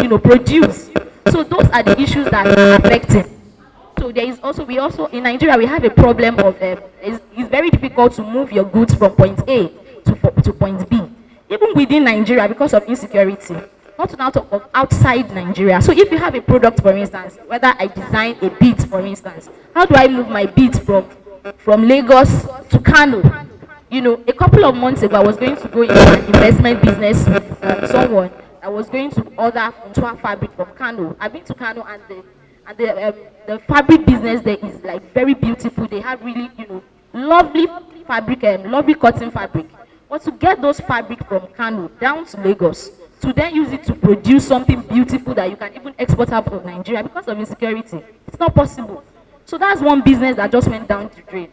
produce. So those are the issues that are affecting. So there is also, we also, in Nigeria, we have a problem of, it's very difficult to move your goods from point A to point B. Even within Nigeria, because of insecurity, not to now talk of outside Nigeria. So if you have a product, for instance, whether I design a bead, for instance, how do I move my bead from Lagos to Kano? A couple of months ago, I was going to go into an investment business with someone. I was going to order Untua fabric from Kano. I've been to Kano, and the fabric business there is like very beautiful. They have really, lovely fabric and lovely cotton fabric. But to get those fabric from Kano down to Lagos, to then use it to produce something beautiful that you can even export out of Nigeria because of insecurity, it's not possible. So that's one business that just went down the drain.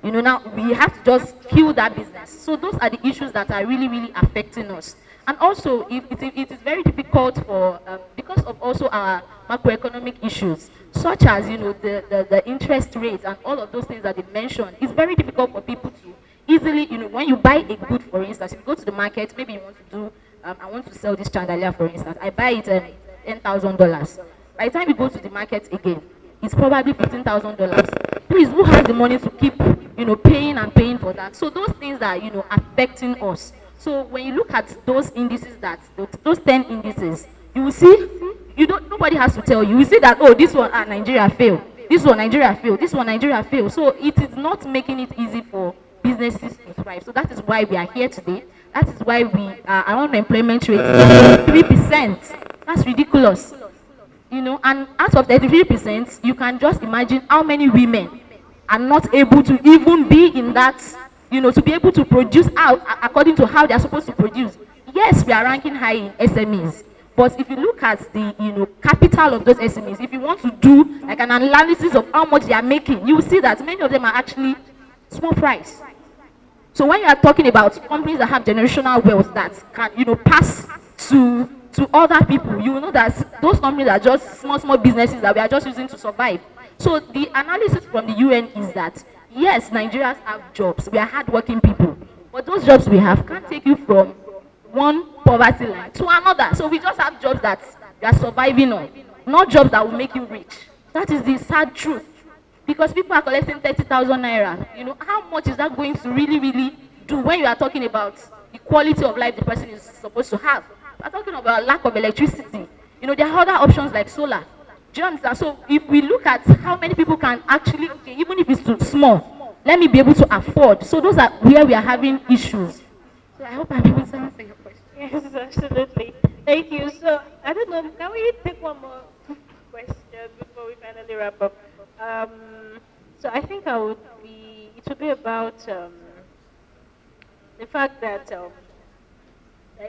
Now we have to just kill that business. So those are the issues that are really, really affecting us. And also, it is very difficult for, because of also our macroeconomic issues, such as, the interest rates and all of those things that they mentioned. It's very difficult for people to easily, when you buy a good, for instance, if you go to the market, maybe you want to do, I want to sell this chandelier, for instance. I buy it $10,000. By the time you go to the market again, it's probably $15,000. Please, who has the money to keep, paying and paying for that? So those things are, affecting us. So when you look at those indices, those 10 indices, you will see, nobody has to tell you. You will see that, oh, this one, Nigeria failed. This one, Nigeria failed. This one, Nigeria failed. So it is not making it easy for businesses to thrive. So that is why we are here today. That is why our unemployment rate is 3%. That's ridiculous. And out of 33%, you can just imagine how many women are not able to even be in that, to be able to produce out according to how they are supposed to produce. Yes, we are ranking high in SMEs, but if you look at the, capital of those SMEs, if you want to do like an analysis of how much they are making, you will see that many of them are actually small price. So when you are talking about companies that have generational wealth that can, pass to other people, you will know that those companies are just small businesses that we are just using to survive. So the analysis from the UN is that, yes, Nigerians have jobs. We are hardworking people. But those jobs we have can't take you from one poverty line to another. So we just have jobs that we are surviving on, not jobs that will make you rich. That is the sad truth. Because people are collecting 30,000 naira. How much is that going to really, really do when you are talking about the quality of life the person is supposed to have? We are talking about lack of electricity. There are other options like solar. Do you understand? So if we look at how many people can actually, okay, even if it's too small, let me be able to afford. So those are where we are having issues. So I hope I'm able to answer your question. Yes, absolutely. Thank you. So I don't know, can we take one more question before we finally wrap up? So I think it would be about the fact that a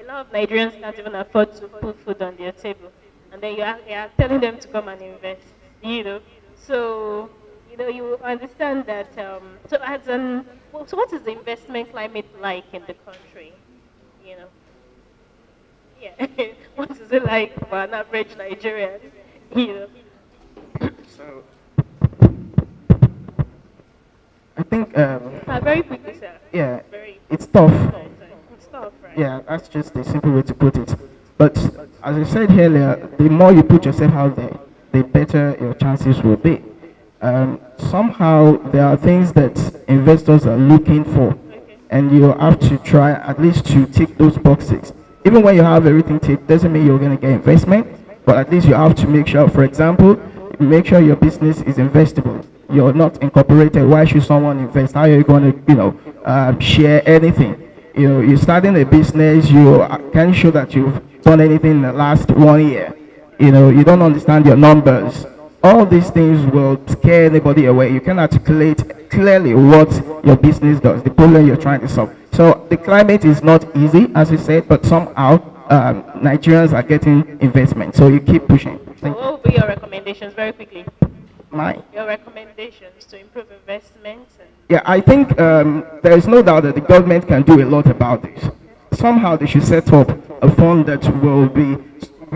lot of Nigerians can't even afford to put food on their table, and then you are telling them to come and invest. So you understand that. So what is the investment climate like in the country? Yeah. What is it like for an average Nigerian? So I think very quickly, sir. Yeah, it's tough. It's tough, right? Yeah, that's just a simple way to put it. But as I said earlier, the more you put yourself out there, the better your chances will be. Somehow there are things that investors are looking for, and you have to try at least to tick those boxes. Even when you have everything ticked, doesn't mean you're going to get investment, but at least you have to make sure, for example, make sure your business is investable. You're not incorporated. Why should someone invest? How are you going to, share anything? You're starting a business. You can't show that you've done anything in the last 1 year. You don't understand your numbers. All these things will scare anybody away. You can articulate clearly what your business does, the problem you're trying to solve. So the climate is not easy, as you said, but somehow Nigerians are getting investment. So you keep pushing. What will be your recommendations, very quickly? Your recommendations to improve investment? Yeah, I think there is no doubt that the government can do a lot about this. Somehow they should set up a fund that will be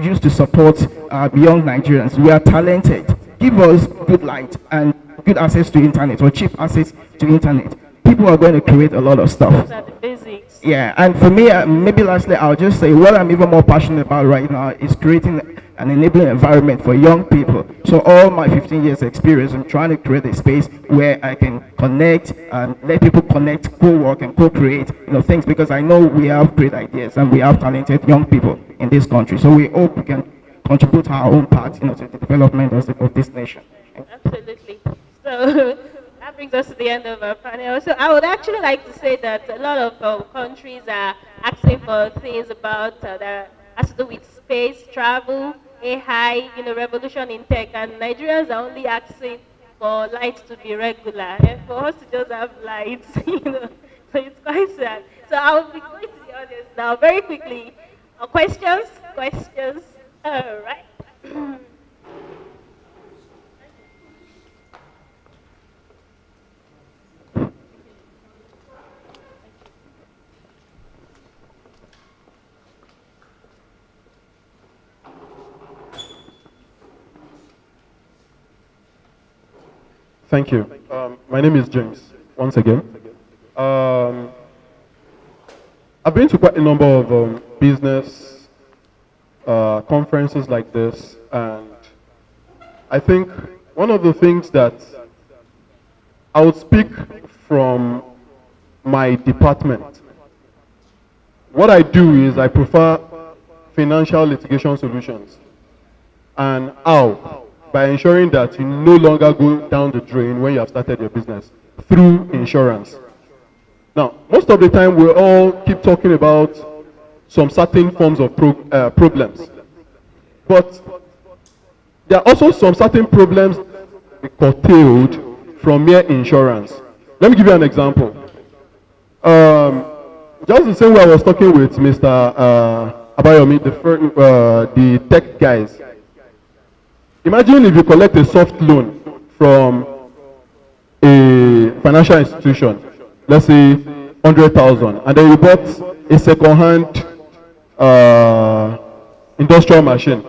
used to support young Nigerians. We are talented. Give us good light and good access to internet, or cheap access to internet. People are going to create a lot of stuff. Those are the basics. Yeah, and for me, maybe lastly, I'll just say what I'm even more passionate about right now is creating an enabling environment for young people. So all my 15 years experience, I'm trying to create a space where I can connect and let people connect, co-work and co-create, things, because I know we have great ideas and we have talented young people in this country. So we hope we can contribute our own part, to the development of this nation. Absolutely. So that brings us to the end of our panel. So I would actually like to say that a lot of countries are asking for things about that has to do with space, travel, AI, revolution in tech, and Nigerians are only asking for lights to be regular, and for us to just have lights, So it's quite sad. So I'll be going to the audience now very quickly. Questions? Questions? All right. Thank you. My name is James, once again. I've been to quite a number of business conferences like this, and I think one of the things that I would speak from my department. What I do is I prefer financial litigation solutions. And how? By ensuring that you no longer go down the drain when you have started your business through insurance. Now, most of the time we all keep talking about some certain forms of problems. But there are also some certain problems curtailed from mere insurance. Let me give you an example. Just the same way I was talking with Mr. Abayomi, the tech guys. Imagine if you collect a soft loan from a financial institution, let's say 100,000, and then you bought a second-hand industrial machine,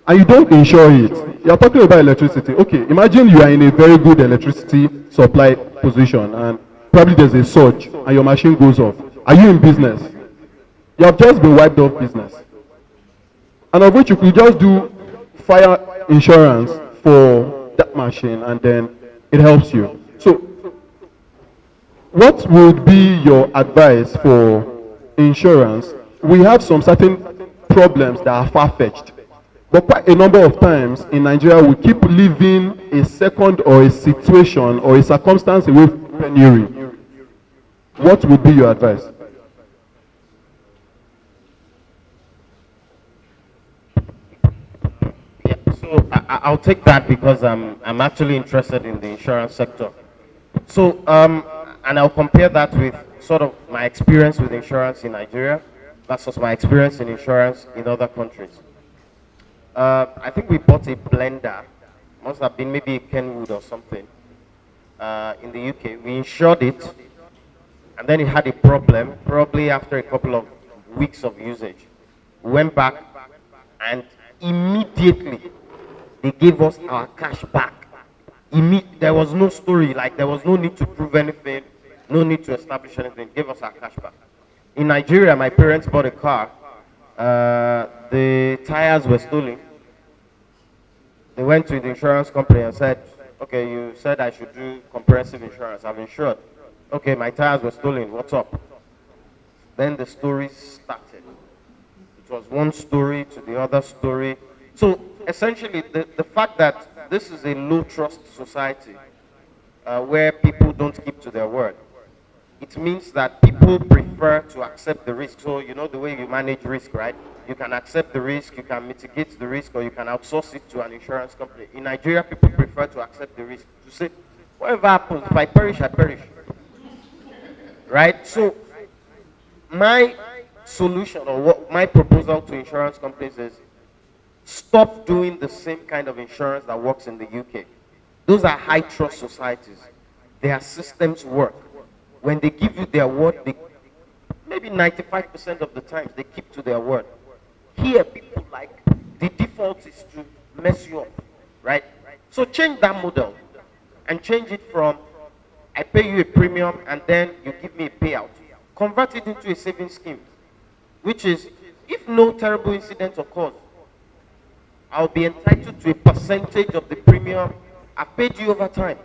and you don't insure it. You are talking about electricity. Okay, imagine you are in a very good electricity supply position, and probably there's a surge, and your machine goes off. Are you in business? You have just been wiped off business, and of which you could just do fire insurance for that machine, and then it helps you. So what would be your advice for insurance? We have some certain problems that are far-fetched, but quite a number of times in Nigeria we keep leaving a second or a situation or a circumstance away from penury. What would be your advice? So I'll take that because I'm actually interested in the insurance sector. So and I'll compare that with sort of my experience with insurance in Nigeria versus my experience in insurance in other countries. I think we bought a blender, must have been maybe a Kenwood or something, in the UK. We insured it, and then it had a problem, probably after a couple of weeks of usage. We went back, and immediately they gave us our cash back. There was no story, like there was no need to prove anything, no need to establish anything. Gave us our cash back. In Nigeria, my parents bought a car. The tires were stolen. They went to the insurance company and said, okay, you said I should do comprehensive insurance. I've insured. Okay, my tires were stolen. What's up? Then the story started. It was one story to the other story. So essentially, the fact that this is a low trust society where people don't keep to their word, it means that people prefer to accept the risk. So you know the way you manage risk, right? You can accept the risk, you can mitigate the risk, or you can outsource it to an insurance company. In Nigeria, people prefer to accept the risk, to say, whatever happens, if I perish, I perish. Right? So my solution, or what my proposal to insurance companies is, stop doing the same kind of insurance that works in the UK. Those are high trust societies. Their systems work. When they give you their word, maybe 95% of the times they keep to their word. Here, people like, the default is to mess you up, right? So change that model and change it from, I pay you a premium and then you give me a payout. convert it into a savings scheme, which is, if no terrible incident occurs, I'll be entitled to a percentage of the premium I paid you over time.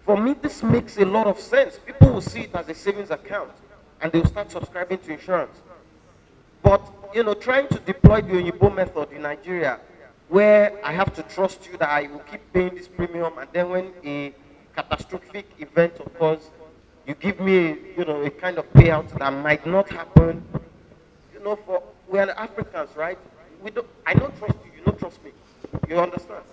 For me, this makes a lot of sense. People will see it as a savings account and they'll start subscribing to insurance. But, you know, trying to deploy the Oyibo method in Nigeria, where I have to trust you that I will keep paying this premium, and then when a catastrophic event occurs, you give me, you know, a kind of payout that might not happen. You know, we are Africans, right? I don't trust you, you don't trust me. You understand?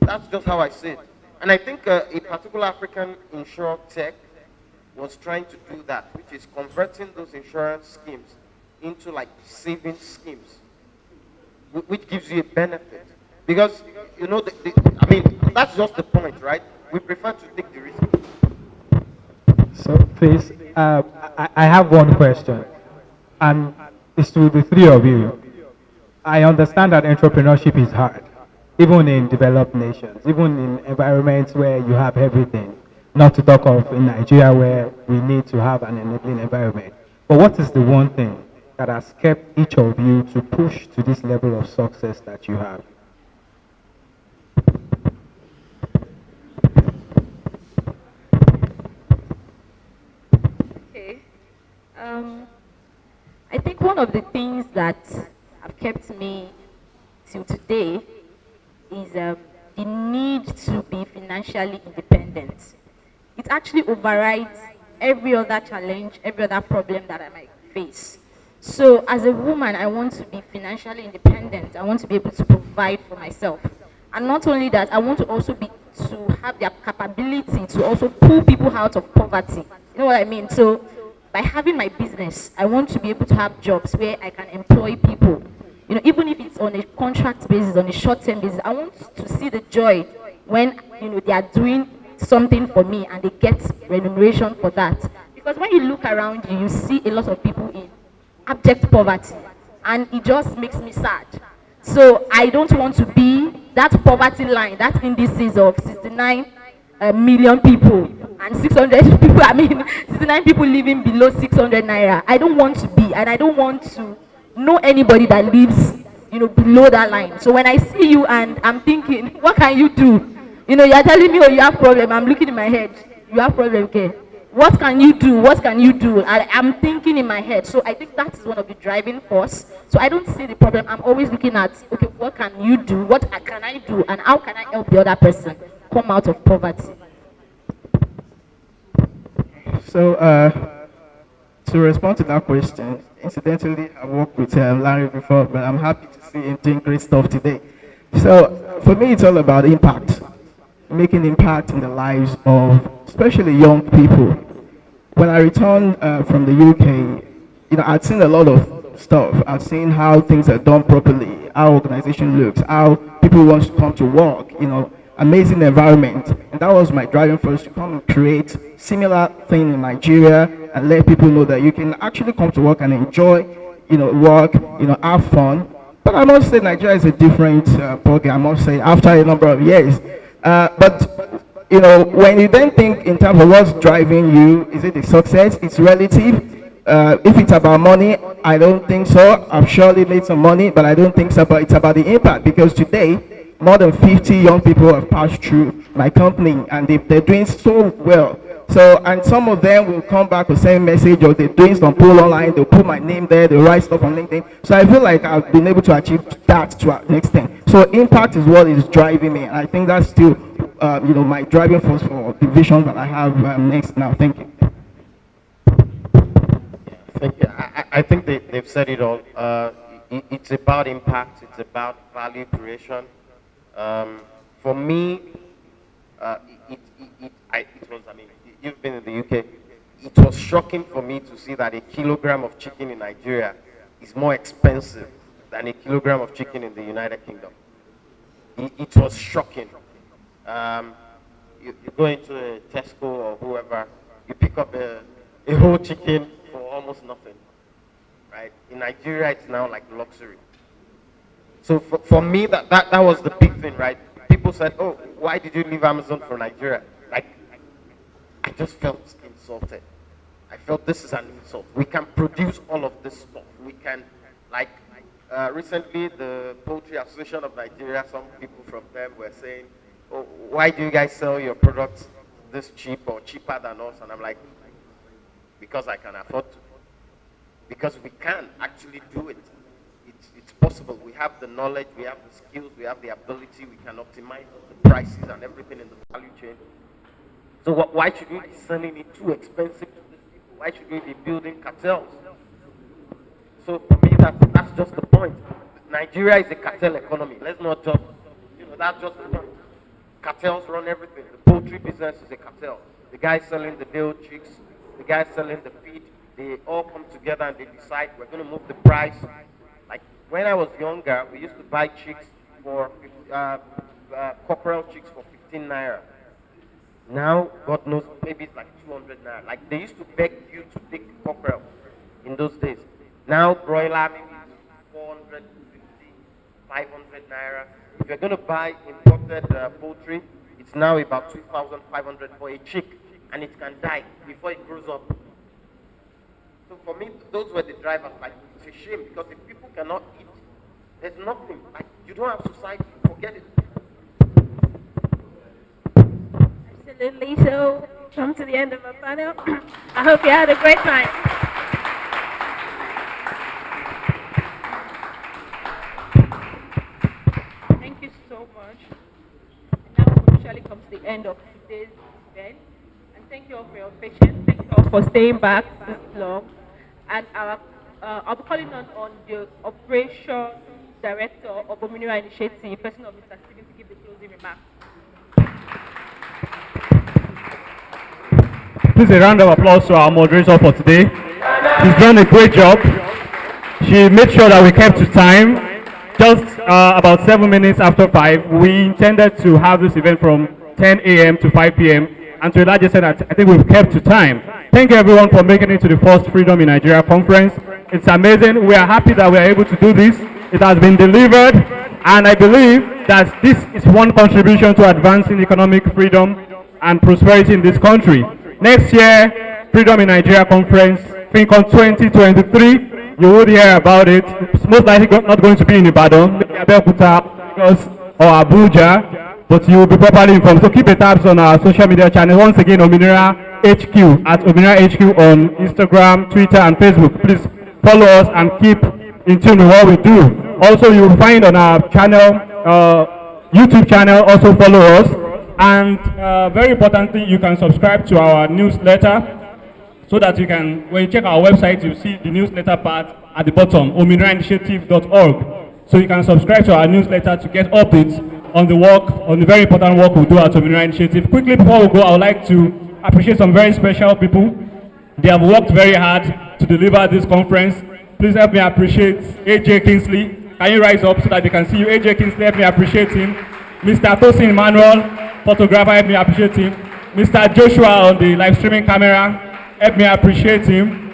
That's just how I see it. And I think a particular African insurer tech was trying to do that, which is converting those insurance schemes into like savings schemes, which gives you a benefit. Because, you know, I mean, that's just the point, right? We prefer to take the risk. So, please, I have one question, and it's to the three of you. I understand that entrepreneurship is hard, even in developed nations, even in environments where you have everything, not to talk of in Nigeria where we need to have an enabling environment. But what is the one thing that has kept each of you to push to this level of success that you have? Okay. I think one of the things that have kept me till today is the need to be financially independent. It actually overrides every other challenge, every other problem that I might face. So as a woman, I want to be financially independent. I want to be able to provide for myself. And not only that, I want to also be to have the capability to also pull people out of poverty. You know what I mean? So by having my business, I want to be able to have jobs where I can employ people. You know, even if it's on a contract basis, on a short-term basis, I want to see the joy when, you know, they are doing something for me and they get remuneration for that. Because when you look around you, you see a lot of people in abject poverty, and it just makes me sad. So I don't want to be that poverty line, that indices of 69 million people and 600 people, I mean 69 people living below 600 naira. I don't want to be, and I don't want to know anybody that lives, you know, below that line. So when I see you and I'm thinking, what can you do? You know, you're telling me, oh, you have problem. I'm looking in my head, you have problem, okay? What can you do? What can you do? I'm thinking in my head. So I think that is one of the driving force. So I don't see the problem. I'm always looking at, okay, what can you do? What can I do? And how can I help the other person come out of poverty? So, to respond to that question, incidentally, I worked with Larry before, but I'm happy to see him doing great stuff today. So, for me, it's all about impact, making impact in the lives of especially young people. When I returned from the UK, you know, I'd seen a lot of stuff. I've seen how things are done properly, how organization looks, how people want to come to work, you know, amazing environment. And that was my driving force to come and create similar thing in Nigeria and let people know that you can actually come to work and enjoy, you know, work, you know, have fun. But I must say Nigeria is a different ballgame, I must say, after a number of years. But you know, when you then think in terms of what's driving you, is it a success? It's relative. If it's about money, I don't think so. I've surely made some money, but I don't think so. But it's about the impact, because today, more than 50 young people have passed through my company, and they're doing so well. So, and some of them will come back with the same message, or they're doing some poll online, they'll put my name there, they'll write stuff on LinkedIn. So I feel like I've been able to achieve that to an extent. So impact is what is driving me, and I think that's still, you know, my driving force for the vision that I have next now. Thank you. Thank you. I think they've said it all. It's about impact, it's about value creation. For me, it was, I mean, you've been in the UK, it was shocking for me to see that a kilogram of chicken in Nigeria is more expensive than a kilogram of chicken in the United Kingdom. It was shocking. You go into a Tesco or whoever, you pick up a whole chicken for almost nothing, right? In Nigeria, it's now like luxury. So for me, that was the big thing, right? People said, oh, why did you leave Amazon for Nigeria? Like, I just felt insulted. I felt this is an insult. We can produce all of this stuff. We can, like, recently the Poultry Association of Nigeria, some people from them were saying, oh, why do you guys sell your products this cheap or cheaper than us? And I'm like, because I can afford to. Because we can actually do it. It's possible. We have the knowledge, we have the skills, we have the ability, we can optimize the prices and everything in the value chain. So why should we be selling it too expensive to these people? Why should we be building cartels? So for me, that's just the point. Nigeria is a cartel economy. Let's not just, that's just the point. Cartels run everything. The poultry business is a cartel. The guy selling the day-old chicks, the guy selling the feed, they all come together and they decide we're going to move the price. Like when I was younger, we used to buy chicks for cockerel chicks for 15 naira. Now, God knows, maybe it's like 200 naira. Like they used to beg you to take the cockerel in those days. Now, broiler maybe 450, 500 naira. If you're going to buy imported poultry, it's now about 2,500 for a chick, and it can die before it grows up. So for me, those were the drivers. Like, it's a shame because if people cannot eat, there's nothing. Like, you don't have society. Forget it. Absolutely. So, come to the end of our panel. I hope you had a great time. Thank you so much. And now we officially come to the end of today's event. And thank you all for your patience. Thank you all for staying back this long. And I'll be calling on the Operation Director of Omolola Initiative, person of Mr. Stephen, to give the closing remarks. Please a round of applause to our moderator for today. She's done a great job. She made sure that we kept to time. Just about 7 minutes after 5, we intended to have this event from 10 a.m. to 5 p.m. And to a large extent, I think we've kept to time. Thank you everyone for making it to the first Freedom in Nigeria conference. It's amazing. We are happy that we are able to do this. It has been delivered, and I believe that this is one contribution to advancing economic freedom and prosperity in this country. Next year, Freedom in Nigeria conference, FiNCON2022, you would hear about it. It's most likely not going to be in Ibadan, maybe Abeokuta, or Abuja, but you will be properly informed. So keep a tabs on our social media channel. Once again, Omolola HQ, at Omolola HQ on Instagram, Twitter, and Facebook. Please follow us and keep in tune with what we do. Also, you will find on our channel, YouTube channel, also follow us. And very importantly, you can subscribe to our newsletter so that you can, when you check our website, you see the newsletter part at the bottom, omolorainitiative.org. So you can subscribe to our newsletter to get updates on the work, on the very important work we do at Omolola Initiative. Quickly before we go, I would like to appreciate some very special people. They have worked very hard to deliver this conference. Please help me appreciate AJ Kingsley. Can you rise up so that they can see you? AJ Kingsley, help me appreciate him. Mr. Tosin Emmanuel, photographer, help me appreciate him. Mr. Joshua on the live streaming camera, help me appreciate him.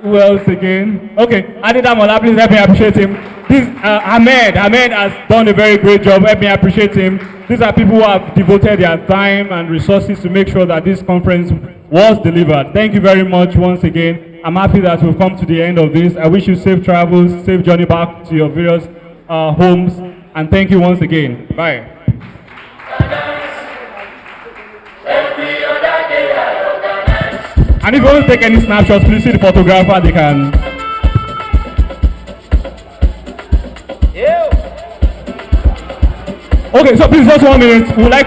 Who else again? Okay, Adeniyi, please help me appreciate him. This Ahmed has done a very great job. Help me appreciate him. These are people who have devoted their time and resources to make sure that this conference was delivered. Thank you very much once again. I'm happy that we've come to the end of this. I wish you safe travels, safe journey back to your various homes, and thank you once again. Bye. And if you want to take any snapshots, please see the photographer. They can. Okay, so please just 1 minute. We would like to